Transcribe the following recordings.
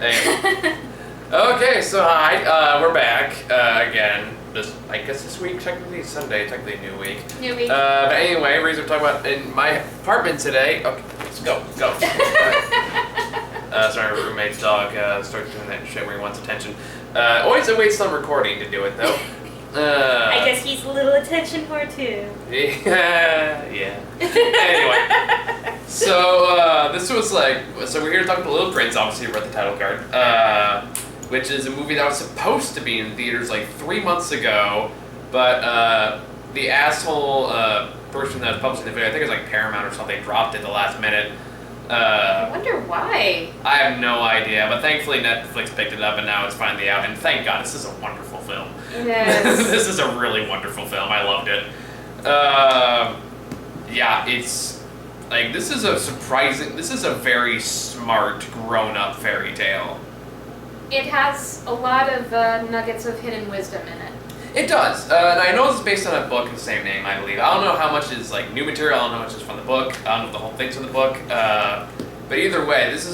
Anyway. Okay, so hi, we're back again. I guess this week, technically Sunday, technically a new week. New week. But anyway, reason we're talking about in my apartment today. Okay, let's go. Sorry, my roommate's dog started doing that shit where he wants attention. Always awaits some recording to do it though. I guess he's a little attention whore too. Yeah. Anyway, so this was so we're here to talk about Little Prince. Obviously, you read the title card, which is a movie that was supposed to be in theaters like 3 months ago, but the asshole person that was publishing the video, I think it was like Paramount or something, dropped it the last minute. I wonder why. I have no idea, but thankfully Netflix picked it up and now it's finally out, and thank God, this is a wonderful film. It is. This is a really wonderful film. I loved it. Yeah, it's like this is a very smart, grown-up fairy tale. It has a lot of nuggets of hidden wisdom in it. It does, and I know this is based on a book of the same name, I believe. I don't know how much is like new material. I don't know how much is from the book. I don't know if the whole thing's from the book. But either way, it's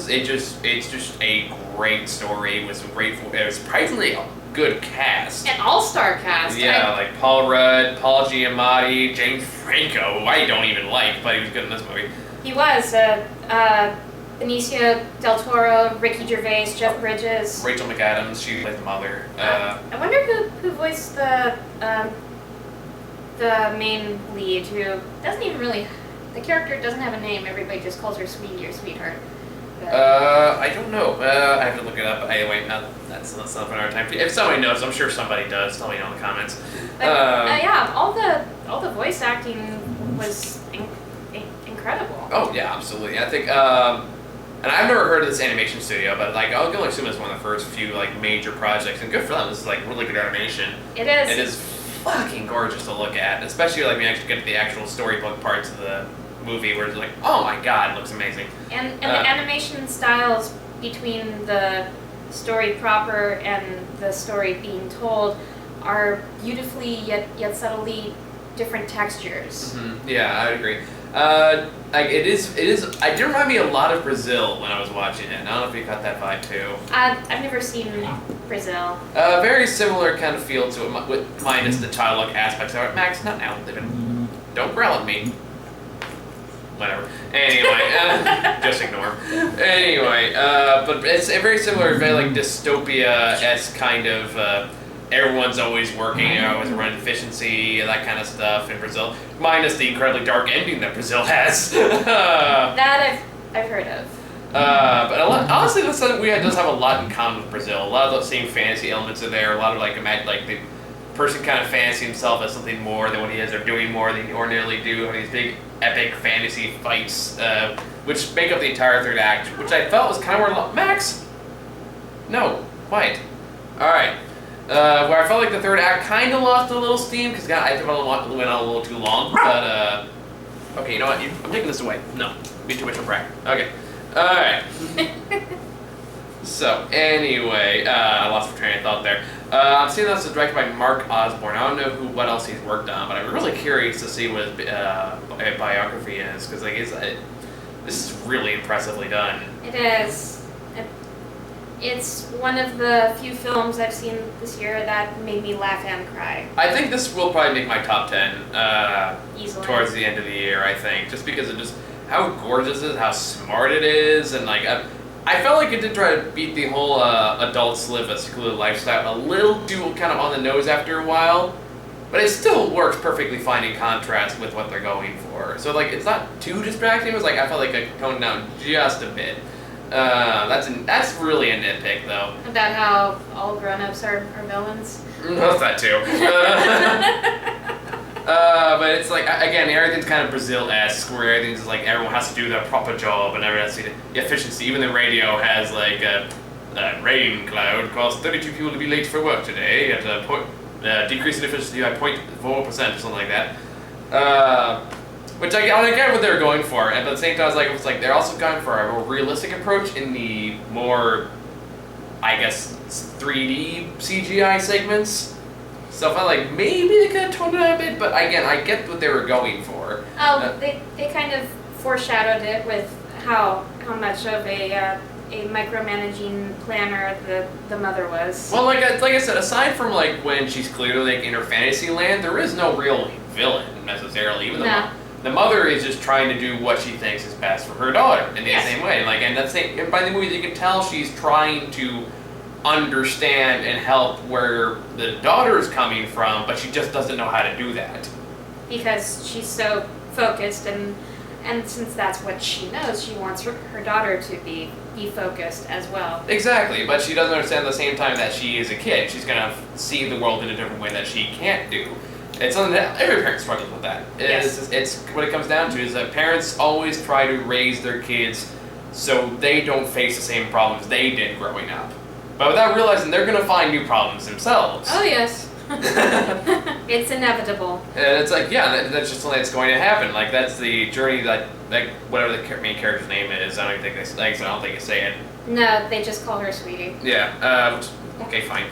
just a great story with some great. It was surprisingly a good cast. An all-star cast. Yeah, like Paul Rudd, Paul Giamatti, James Franco, who I don't even like, but he was good in this movie. He was. Benicio del Toro, Ricky Gervais, Jeff Bridges. Rachel McAdams, she plays the mother. I wonder who voiced the main lead, who doesn't even really. The character doesn't have a name. Everybody just calls her Sweetie or Sweetheart. But I don't know. I have to look it up. Anyway, that's not for our time. If somebody knows, I'm sure somebody does. Tell me in the comments. But, yeah, all the voice acting was incredible. Oh yeah, absolutely. I think. And I've never heard of this animation studio, but like I'll go assume it's one of the first few like major projects, and good for them. This is like really good animation. It is. It is fucking gorgeous to look at, especially like when you actually get to the actual storybook parts of the movie, where it's like, oh my god, it looks amazing. And the animation styles between the story proper and the story being told are beautifully yet subtly different textures. Mm-hmm. Yeah, I would agree. Like it is. It did remind me a lot of Brazil when I was watching it. I don't know if you got that vibe too. I've never seen Brazil. Very similar kind of feel to it, with minus the childlike aspects of it. Max, not now. Don't growl at me. Whatever. Anyway, just ignore. Anyway, but it's a very similar, very like dystopia-esque kind of. Everyone's always working, always around efficiency, that kind of stuff in Brazil. Minus the incredibly dark ending that Brazil has. That I've heard of. But honestly, this does have a lot in common with Brazil. A lot of those same fantasy elements are there. A lot of like the person kind of fancy himself as something more than what he is, or doing more than he ordinarily do. And these big epic fantasy fights, which make up the entire third act, which I felt was kind of where Max. No, quiet. All right. Where I felt like the third act kind of lost a little steam because I think it went on a little too long. But okay, you know what? I'm taking this away. No, be too much of a prank. Okay, all right. So anyway, I lost my train of thought there. I'm seeing this is directed by Mark Osborne. I don't know what else he's worked on, but I'm really curious to see what his biography is because like this is really impressively done. It is. It's one of the few films I've seen this year that made me laugh and cry. I think this will probably make my top 10 easily towards the end of the year, I think. Just because of just how gorgeous it is, how smart it is, and like I felt like it did try to beat the whole adults live a secluded lifestyle a little too kind of on the nose after a while, but it still works perfectly fine in contrast with what they're going for. So like it's not too distracting. It was like I felt like I toned down just a bit. That's really a nitpick, though. About how all grown-ups are villains? Not that too. But it's like, again, everything's kind of Brazil-esque, where everything's just like, everyone has to do their proper job, and everyone has to the efficiency. Even the radio has like, rain cloud caused 32 people to be late for work today, at a decrease in efficiency by 0.4% or something like that. Which I get what they're going for, and at the same time, it's like they're also going for a more realistic approach in the more, I guess, 3D CGI segments. So I felt like maybe they could have toned it down a bit, but again, I get what they were going for. Oh, they kind of foreshadowed it with how much of a a micromanaging planner the mother was. Well, like I said, aside from like when she's clearly like in her fantasy land, there is no real villain necessarily. Even the mother is just trying to do what she thinks is best for her daughter in the same way. Like, and by the movie, you can tell she's trying to understand and help where the daughter is coming from, but she just doesn't know how to do that. Because she's so focused, and since that's what she knows, she wants her daughter to be focused as well. Exactly, but she doesn't understand at the same time that she is a kid. She's gonna see the world in a different way that she can't do. It's something that every parent struggles with that. It's what it comes down to is that parents always try to raise their kids so they don't face the same problems they did growing up. But without realizing they're going to find new problems themselves. Oh, yes. It's inevitable. And it's like, that's just something that's going to happen. Like, that's the journey that, like, whatever the main character's name is, I don't think they say it. No, they just call her Sweetie. Yeah, okay, fine.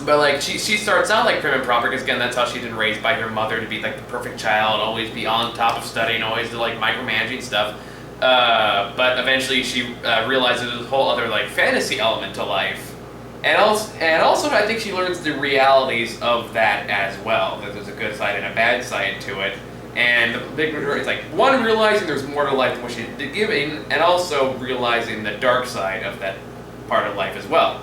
But like she starts out like prim and proper because again that's how she's been raised by her mother to be like the perfect child, always be on top of studying, always do like micromanaging stuff. But eventually she realizes there's a whole other like fantasy element to life, and also I think she learns the realities of that as well. That there's a good side and a bad side to it. And the big majority is like one realizing there's more to life than what she's giving, and also realizing the dark side of that part of life as well.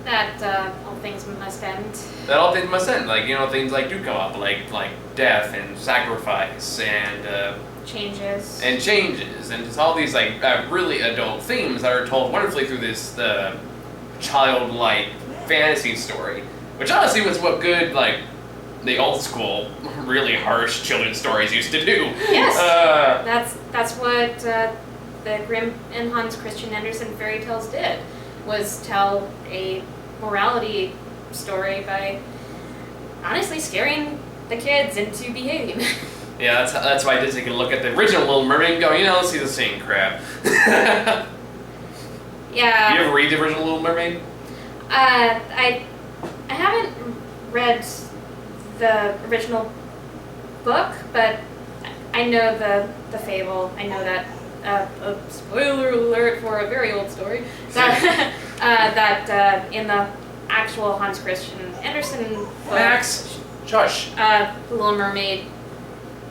That all things must end. That all things must end. Like, things like do come up, like death and sacrifice and changes. And just all these like really adult themes that are told wonderfully through this childlike fantasy story, which honestly was what good like the old school really harsh children's stories used to do. Yes. That's what the Grimm and Hans Christian Andersen fairy tales did, was tell a morality story by honestly scaring the kids into behaving. Yeah, that's why Disney can look at the original Little Mermaid and go, let's see the same crap. Yeah. You ever read the original Little Mermaid? I haven't read the original book, but I know the fable. I know that spoiler alert for a very old story, that in the actual Hans Christian Andersen book, Max, shush. the Little Mermaid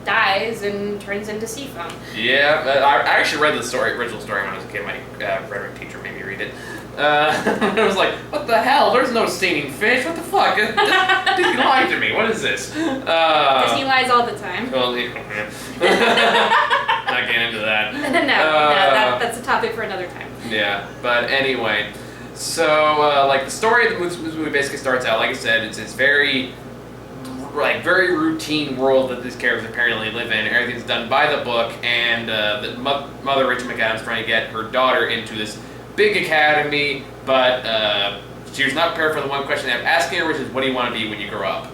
dies and turns into sea foam. Yeah, I actually read the original story when I was a kid. My rhetoric teacher made me read it. I was like, what the hell? There's no stinging fish. What the fuck? Disney lied to me. What is this? Disney lies all the time. Well, not getting into that. No, that's a topic for another time. Yeah, but anyway, so like the story of the movie basically starts out, like I said, it's very routine world that these characters apparently live in. Everything's done by the book, and the mother, Rachel McAdams, trying to get her daughter into this big academy, but she was not prepared for the one question they have asking her, which is, what do you want to be when you grow up?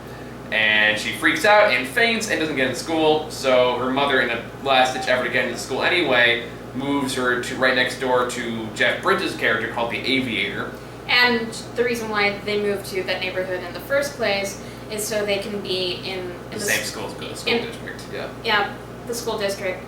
And she freaks out and faints and doesn't get into school, so her mother, in a last-ditch effort to get into school anyway, moves her to right next door to Jeff Bridges' character called the Aviator. And the reason why they moved to that neighborhood in the first place is so they can be in the same school district. Yeah, the school district.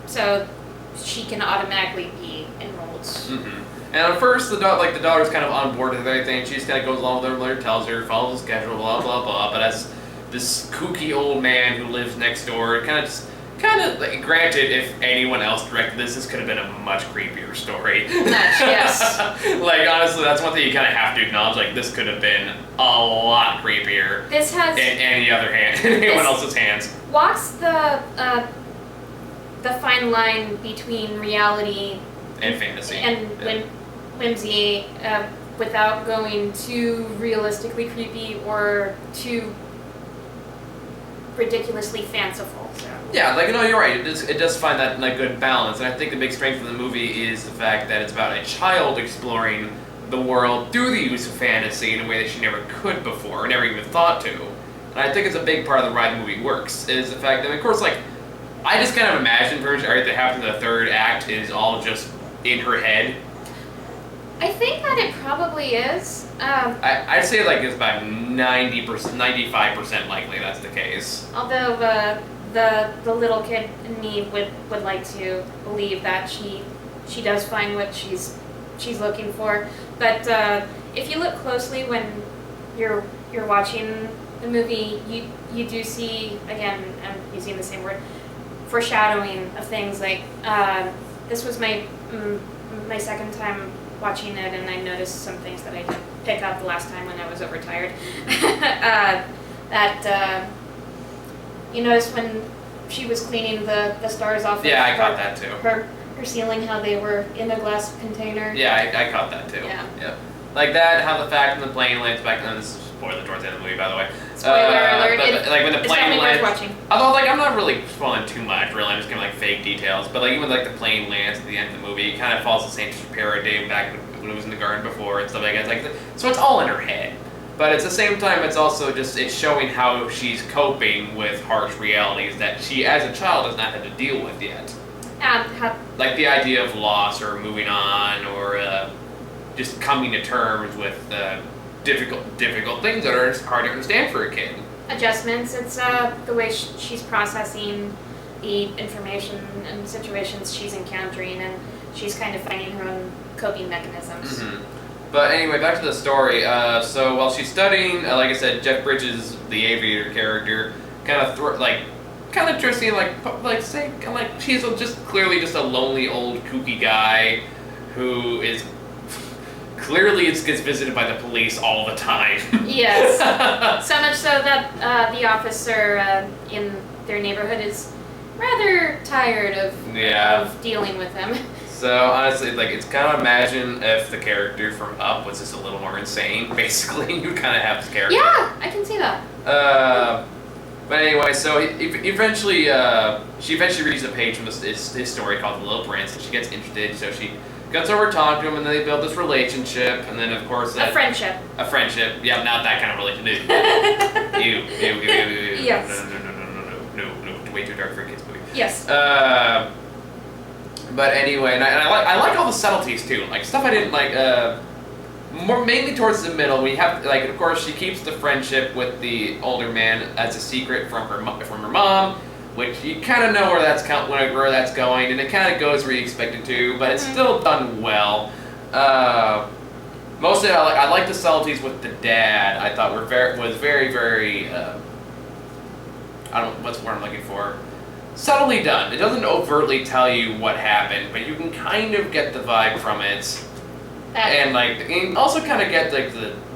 So she can automatically be enrolled. Mm-hmm. And at first, the daughter's kind of on board with everything. She just kind of goes along with what her mother tells her, follows the schedule, blah blah blah. But as this kooky old man who lives next door, like, granted, if anyone else directed this could have been a much creepier story. Yes. Like, honestly, that's one thing you kind of have to acknowledge. Like, this could have been a lot creepier. This has in anyone else's hands. Walks the fine line between reality and fantasy and whimsy, without going too realistically creepy or too ridiculously fanciful. So. Yeah, you're right. It does find that good balance, and I think the big strength of the movie is the fact that it's about a child exploring the world through the use of fantasy in a way that she never could before, or never even thought to. And I think it's a big part of why the movie works, is the fact that, of course, I just kind of imagine everything that happens in the third act is all just in her head. I think that it probably is. I'd say it's about 90%, 95% likely that's the case. Although the little kid in me would like to believe that she she does find what she's looking for. But if you look closely when you're watching the movie, you do see, again, I'm using the same word, foreshadowing of things like this was my second time watching it, and I noticed some things that I didn't pick up the last time when I was overtired. You noticed when she was cleaning the stars off. Yeah, I caught that too. Her ceiling, how they were in a glass container. Yeah, I caught that too. Yeah. Like that, how the fact when the plane lands back. And this is spoiler towards the end of the movie, by the way. Spoiler alert! But, like when the plane lands. Watching. Although, like, I'm not really spoiling too much, really. I'm just giving like fake details. But like even like the plane lands at the end of the movie, it kind of follows the same paradigm back when it was in the garden before and stuff like that. It's like so it's all in her head. But at the same time, it's also just it's showing how she's coping with harsh realities that she, as a child, has not had to deal with yet. Like the idea of loss or moving on or just coming to terms with difficult things that are hard to understand for a kid. Adjustments. It's the way she's processing the information and situations she's encountering, and she's kind of finding her own coping mechanisms. Mm-hmm. But anyway, back to the story. So while she's studying, like I said, Jeff Bridges, the aviator character, kind of interesting, she's just clearly just a lonely old kooky guy who is clearly gets visited by the police all the time. Yes, so much so that the officer in their neighborhood is rather tired of dealing with him. So honestly, like it's kind of imagine if the character from Up was just a little more insane. Basically, you kind of have this character. Yeah, I can see that. But anyway, so she eventually reaches a page from his story called The Little Prince, and she gets interested. So she gets over to talk to him, and then they build this relationship, and then of course a friendship. A friendship. Yeah, not that kind of relationship. Ew. Yes. No. Way too dark for a kids movie. Yes. But anyway, and I like all the subtleties too, like stuff I didn't like. More mainly towards the middle, we have like, of course, she keeps the friendship with the older man as a secret from her mom, which you kind of know where that's going, and it kind of goes where you expect it to, but it's still done well. Mostly, I like the subtleties with the dad. I thought was very I don't know what's the word I'm looking for. Subtly done. It doesn't overtly tell you what happened, but you can kind of get the vibe from it, and also kind of get like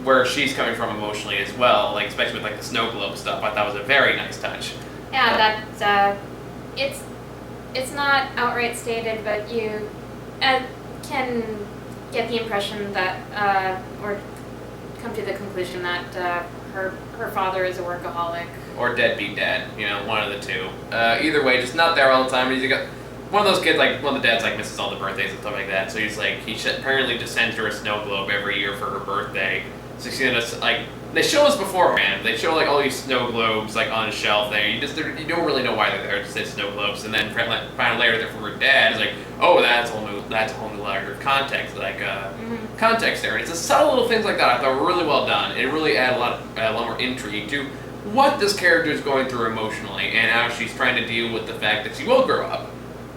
where she's coming from emotionally as well. Like especially with like the snow globe stuff, I thought was a very nice touch. Yeah, it's not outright stated, but you can get the impression that or come to the conclusion that her father is a workaholic. Or deadbeat dad, one of the two. Either way, just not there all the time. He's got one of those kids, like one of the dads, like misses all the birthdays and stuff like that. So he's like, apparently just sends her a snow globe every year for her birthday. So she's gonna like they show us beforehand. They show like all these snow globes like on a shelf there. You don't really know why they're there. It just says snow globes, and then finally later they're from her dad. It's like, oh, that's a whole new layer of context, context there. And it's a subtle little things like that I thought were really well done. It really added a lot more intrigue to what this character is going through emotionally and how she's trying to deal with the fact that she will grow up.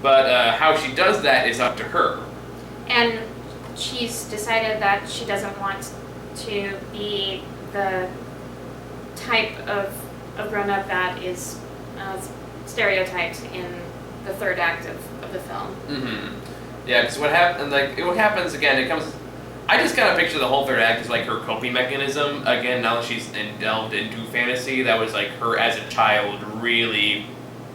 But how she does that is up to her. And she's decided that she doesn't want to be the type of grown-up that is stereotyped in the third act of the film. Mm-hmm. Yeah, because what happens again, it comes... I just kind of picture the whole third act as like her coping mechanism. Again, now that she's delved into fantasy, that was like her as a child really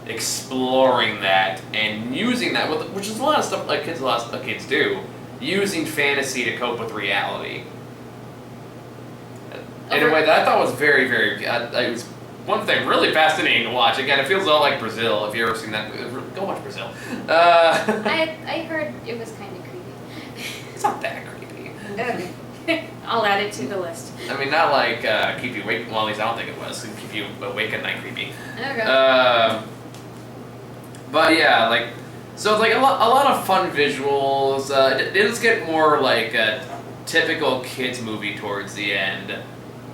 exploring that and using that, which is a lot of stuff like a lot of kids do, using fantasy to cope with reality. In a way that I thought was very, very. It was one thing really fascinating to watch. Again, it feels a lot like Brazil. If you've ever seen that, go watch Brazil. I heard it was kind of creepy. It's not that creepy. Okay. I'll add it to the list. I mean, not like keep you awake. Well, at least I don't think it was. Keep you awake at night creepy. Okay. But yeah, so it's like a lot of fun visuals. It does get more like a typical kids movie towards the end,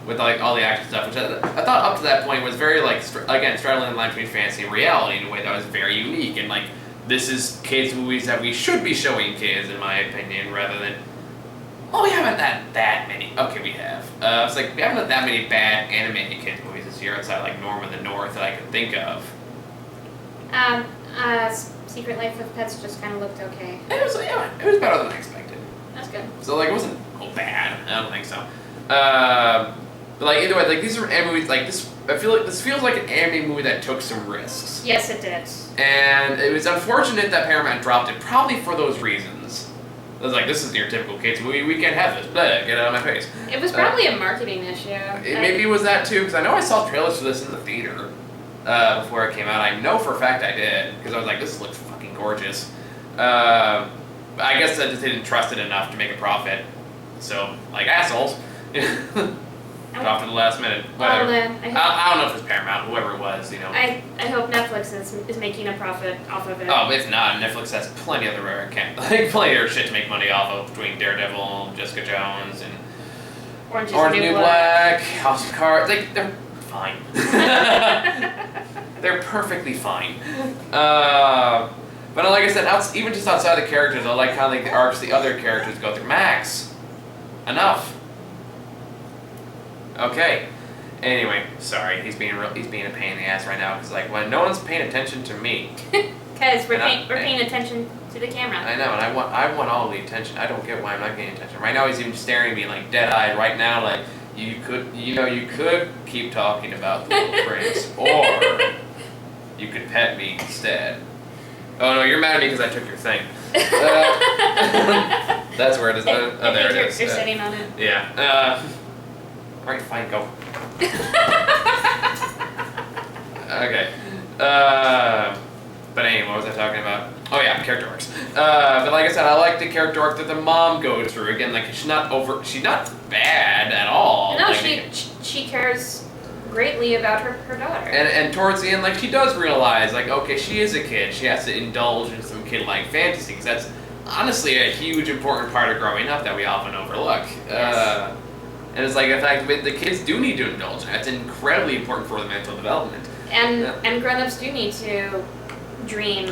with like all the action stuff, which I thought up to that point was very like again straddling the line between fantasy and reality in a way that was very unique and like this is kids movies that we should be showing kids, in my opinion, rather than, oh, we haven't had that many. Okay, we have. It's like, we haven't had that many bad animated kids movies this year outside like Norm in the North that I can think of. Secret Life of Pets just kind of looked okay. It was better than I expected. That's good. So like, it wasn't bad. I don't think so. But like, either way, like these are anime movies. Like this, I feel like this feels like an anime movie that took some risks. Yes, it did. And it was unfortunate that Paramount dropped it, probably for those reasons. It was like, this is your typical kids movie. We can't have this. Blah, get out of my face. It was probably a marketing issue. Maybe it was that too, because I know I saw trailers for this in the theater before it came out. I know for a fact I did, because I was like, this looks fucking gorgeous. I guess I just didn't trust it enough to make a profit. So, like assholes. Off to the last minute. Whatever. Well, I don't know if it's Paramount, whoever it was, you know. I hope Netflix is making a profit off of it. Oh, if not, Netflix has plenty of plenty of shit to make money off of between Daredevil, Jessica Jones, and Orange is the New Black, House of Cards. They're fine. They're perfectly fine. But like I said, even just outside the characters, I like how like the arcs the other characters go through. Max, enough. Okay. Anyway, sorry, he's being a pain in the ass right now because like when no one's paying attention to me. Because we're paying attention to the camera. I know, and I want all the attention. I don't get why I'm not getting attention. Right now he's even staring at me like dead eyed. Right now, like you could keep talking about the Little Prince, or you could pet me instead. Oh no, you're mad at me because I took your thing. That's where it is. Oh, there it is. You're sitting on it. Yeah. Alright, fine, go. Okay. But anyway, what was I talking about? Oh yeah, character arcs. But like I said, I like the character arc that the mom goes through. Again, like she's not bad at all. No, like, she cares greatly about her daughter. And towards the end, like she does realize, like, okay, she is a kid. She has to indulge in some kid-like fantasies. That's honestly a huge important part of growing up that we often overlook. Yes. And it's like, in fact, the kids do need to indulge. That's incredibly important for the mental development. And grown-ups do need to dream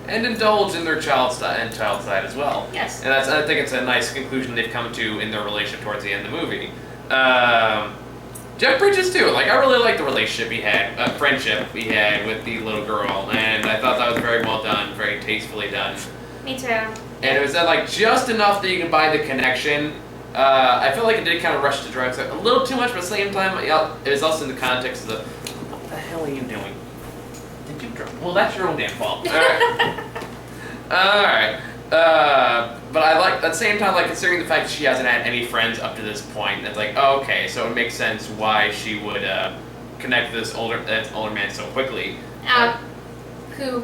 and indulge in their child side as well. Yes. And I think it's a nice conclusion they've come to in their relationship towards the end of the movie. Jeff Bridges too. Like I really like the relationship he had, friendship he had with the little girl, and I thought that was very well done, very tastefully done. Me too. And it was like just enough that you can buy the connection. I feel like it did kind of rush the drugs a little too much, but at the same time, it was also in the context of the, what the hell are you doing? Did you drunk? Well, that's your own damn fault. Alright. But I like, at the same time, like considering the fact that she hasn't had any friends up to this point, it's like, oh, okay, so it makes sense why she would connect with this older man so quickly. Who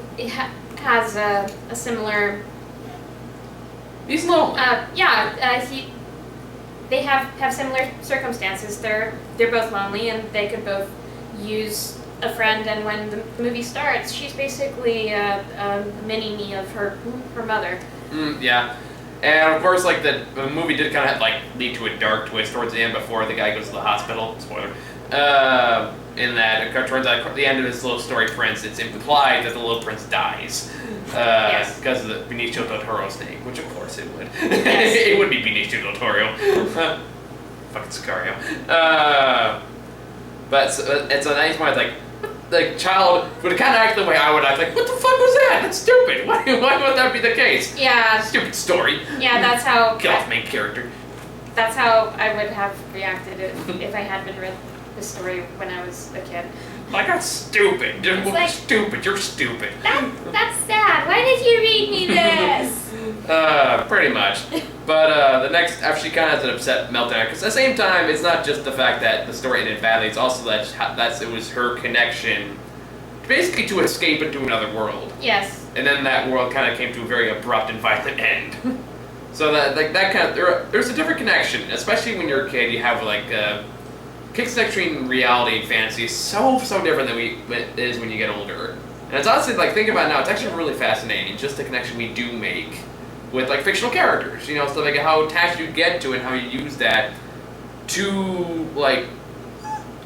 has a similar... He's lonely. They have similar circumstances. They're both lonely, and they could both use a friend. And when the movie starts, she's basically a mini me of her mother. Yeah, and of course, like the movie did kind of like lead to a dark twist towards the end before the guy goes to the hospital. Spoiler. In that, it turns out at the end of this little story, Prince, it's implied that the little prince dies. Yes. Because of the Benicio del Toro's name, which of course it would. Yes. It would be Benicio del Toro. Fucking Sicario. But it's a nice one. It's like child would kind of act the way I would act. Like, what the fuck was that? That's stupid. Why would that be the case? Yeah. Stupid story. Yeah, that's how. Get off main character. That's how I would have reacted if I had been read the story when I was a kid. Like, that's stupid. You're like, stupid. You're stupid. That's sad. Why did you read me this? Pretty much. But the next, after she kind of has an upset meltdown, because at the same time, it's not just the fact that the story ended badly, it's also that it was her connection, basically to escape into another world. Yes. And then that world kind of came to a very abrupt and violent end. So that kind of, there's a different connection, especially when you're a kid, you have like, between reality and fantasy is so different than it is when you get older. And it's honestly, like, think about it now, it's actually really fascinating, just the connection we do make with, like, fictional characters, you know, stuff like how attached you get to it and how you use that to, like,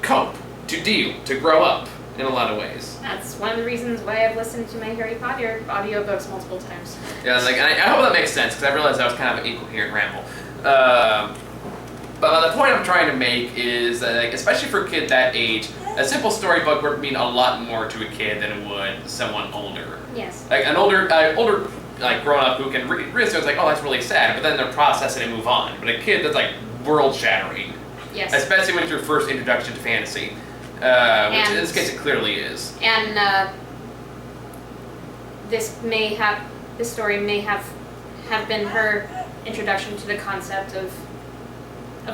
cope, to deal, to grow up. in a lot of ways. That's one of the reasons why I've listened to my Harry Potter audiobooks multiple times. Yeah, like I hope that makes sense, because I realized that was kind of an incoherent ramble. But the point I'm trying to make is that, like, especially for a kid that age, a simple storybook would mean a lot more to a kid than it would someone older. Yes. Like an older like grown up who can read it, it's like, oh, that's really sad, but then they'll process it and move on. But a kid that's like world shattering. Yes. Especially when it's your first introduction to fantasy, which in this case it clearly is. And this story may have been her introduction to the concept of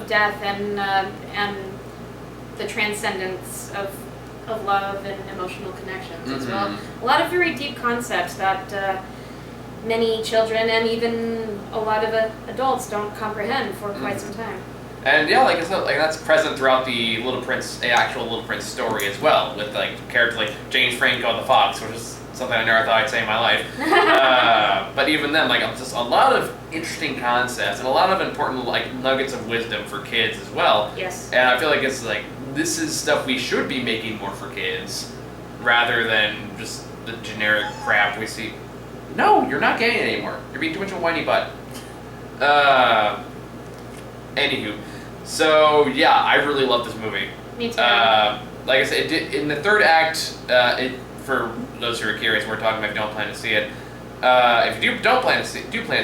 death and the transcendence of love and emotional connections as well. A lot of very deep concepts that many children and even a lot of adults don't comprehend for quite some time. And yeah, like I said, like that's present throughout the actual Little Prince story as well, with like characters like James Franco the Fox, which is something I never thought I'd say in my life. But even then, like just a lot of interesting concepts and a lot of important like nuggets of wisdom for kids as well. Yes. And I feel like it's like this is stuff we should be making more for kids, rather than just the generic crap we see. No, you're not getting it anymore. You're being too much of a whiny butt. Anywho, so yeah, I really love this movie. Me too. Like I said, in the third act, for those who are curious, we're talking about if you don't plan to see it. If you do plan to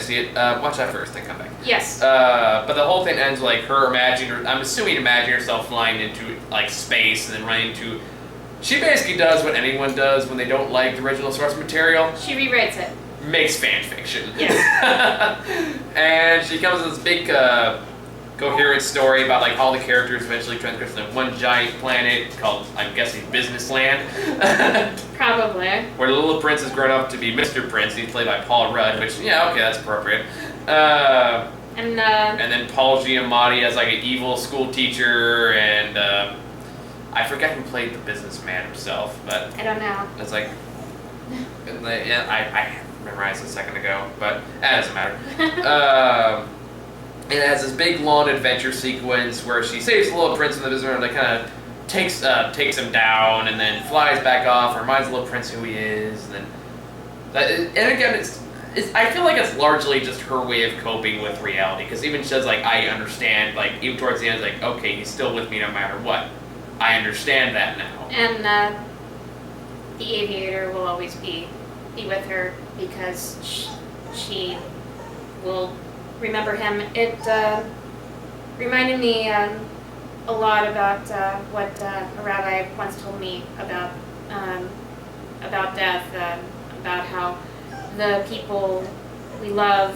see it, watch that first, then come back. Yes. But the whole thing ends with, like her I'm assuming imagine herself flying into like space and then running into. She basically does what anyone does when they don't like the original source material. She rewrites it. Makes fan fiction. Yes. And she comes with this big coherent story about like all the characters eventually transgress to one giant planet called, I'm guessing, Business Land. Probably. Where the little prince has grown up to be Mr. Prince. He's played by Paul Rudd, which, yeah, okay, that's appropriate. And then Paul Giamatti as like an evil school teacher, and I forget who played the businessman himself, but I don't know. it's like, yeah, I memorized it a second ago, but that doesn't matter. It has this big long adventure sequence where she saves the little prince from the businessman, and kind of takes him down, and then flies back off, reminds the little prince who he is, and then and again it's I feel like it's largely just her way of coping with reality, because even she says like, I understand, like even towards the end it's like, okay, he's still with me no matter what. I understand that now. And the aviator will always be with her because she will remember him. It reminded me a lot about what a rabbi once told me about death, about how the people we love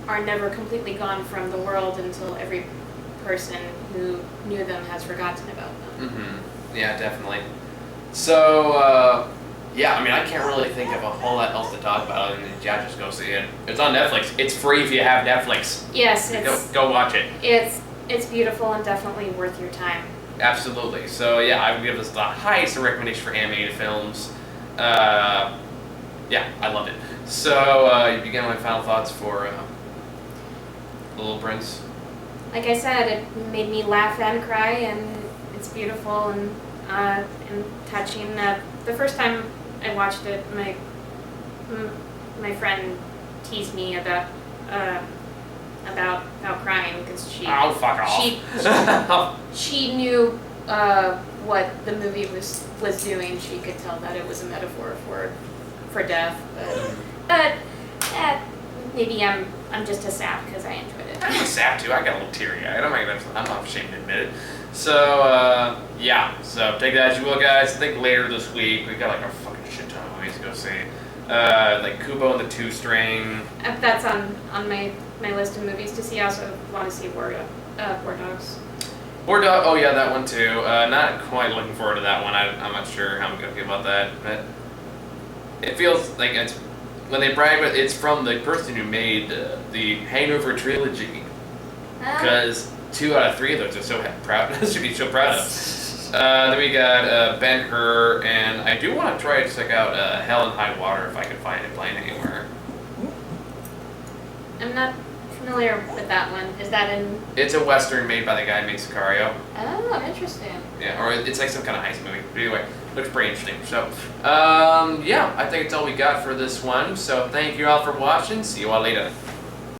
are never completely gone from the world until every person who knew them has forgotten about them. Mm-hmm. Yeah, definitely. So, yeah, I mean, I can't really think of a whole lot else to talk about other than just go see it. It's on Netflix. It's free if you have Netflix. Yes, go watch it. It's beautiful and definitely worth your time. Absolutely. So yeah, I would give this the highest recommendation for animated films. Yeah, I loved it. So you begin my final thoughts for The Little Prince. Like I said, it made me laugh and cry, and it's beautiful and touching. The first time I watched it, my friend teased me about crying because she. Oh, fuck off. She knew what the movie was doing. She could tell that it was a metaphor for death, but maybe I'm just a sap because I enjoyed it. I'm a sap too. I got a little teary-eyed. I'm not ashamed to admit it. So yeah. So take that as you will, guys. I think later this week we got like a fucking shit ton of movies to go see. Like Kubo and the Two String. That's on my list of movies to see. I also want to see War Dogs. War Dog. Oh yeah, that one too. Not quite looking forward to that one. I'm not sure how I'm gonna feel about that, but it feels like it's when they brag, but it's from the person who made the Hangover trilogy. Because 2 out of 3 of those are so proud. Should be so proud of. Then we got Ben-Hur, and I do want to try to check out Hell and High Water if I can find it playing anywhere. I'm not familiar with that one. Is that in? It's a Western made by the guy who made Sicario. Oh, interesting. Yeah, or it's like some kind of heist movie. But anyway, looks pretty interesting. So, yeah, I think it's all we got for this one. So thank you all for watching. See you all later.